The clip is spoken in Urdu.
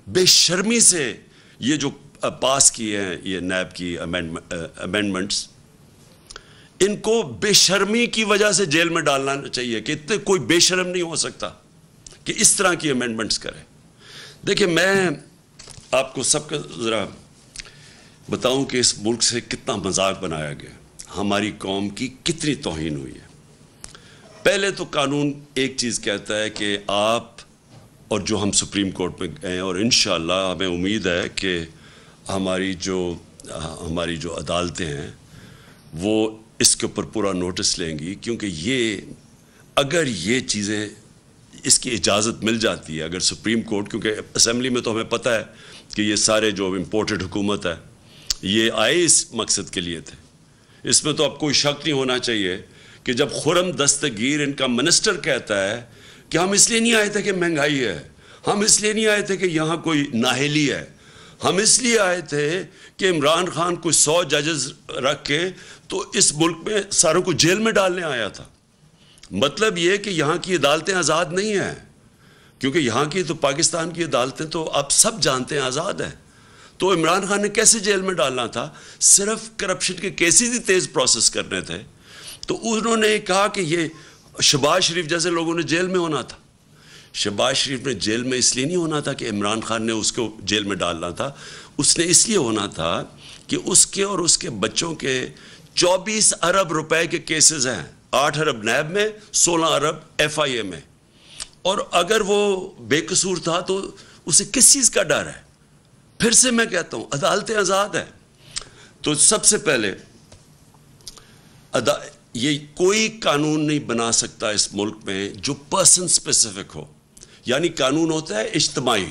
بے شرمی سے یہ جو پاس کیے ہیں یہ نیب کی امینڈمنٹس، ان کو بے شرمی کی وجہ سے جیل میں ڈالنا چاہیے کہ اتنے کوئی بے شرم نہیں ہو سکتا کہ اس طرح کی امینڈمنٹس کرے. دیکھیں میں آپ کو سب کا ذرا بتاؤں کہ اس ملک سے کتنا مذاق بنایا گیا، ہماری قوم کی کتنی توہین ہوئی ہے. پہلے تو قانون ایک چیز کہتا ہے کہ آپ اور جو ہم سپریم کورٹ میں گئے اور انشاءاللہ ہمیں امید ہے کہ ہماری جو عدالتیں ہیں وہ اس کے اوپر پورا نوٹس لیں گی، کیونکہ اگر یہ چیزیں اس کی اجازت مل جاتی ہے، اگر سپریم کورٹ، کیونکہ اسمبلی میں تو ہمیں پتہ ہے کہ یہ سارے جو امپورٹڈ حکومت ہے یہ آئے اس مقصد کے لیے تھے. اس میں تو اب کوئی شک نہیں ہونا چاہیے کہ جب خرم دستگیر ان کا منسٹر کہتا ہے کہ ہم اس لیے نہیں آئے تھے کہ مہنگائی ہے، ہم اس لیے نہیں آئے تھے کہ یہاں کوئی نااہلی ہے، ہم اس لیے آئے تھے کہ عمران خان کوئی 100 ججز رکھ کے تو اس ملک میں ساروں کو جیل میں ڈالنے آیا تھا. مطلب یہ کہ یہاں کی عدالتیں آزاد نہیں ہیں، کیونکہ یہاں کی تو پاکستان کی عدالتیں تو آپ سب جانتے ہیں آزاد ہیں. تو عمران خان نے کیسے جیل میں ڈالنا تھا؟ صرف کرپشن کے کیسز ہی تیز پروسیس کرنے تھے. تو انہوں نے کہا کہ یہ شہباز شریف جیسے لوگوں نے جیل میں ہونا تھا. شہباز شریف نے جیل میں اس لیے نہیں ہونا تھا کہ عمران خان نے اس کو جیل میں ڈالنا تھا، اس نے اس لیے ہونا تھا کہ اس کے اور اس کے بچوں کے 24 ارب روپے کے کیسز ہیں، 8 ارب نیب میں، 16 ارب ایف آئی اے میں. اور اگر وہ بے قصور تھا تو اسے کس چیز کا ڈر ہے؟ پھر سے میں کہتا ہوں عدالتیں آزاد ہیں. تو سب سے پہلے یہ کوئی قانون نہیں بنا سکتا اس ملک میں جو پرسن سپیسیفک ہو، یعنی قانون ہوتا ہے اجتماعی.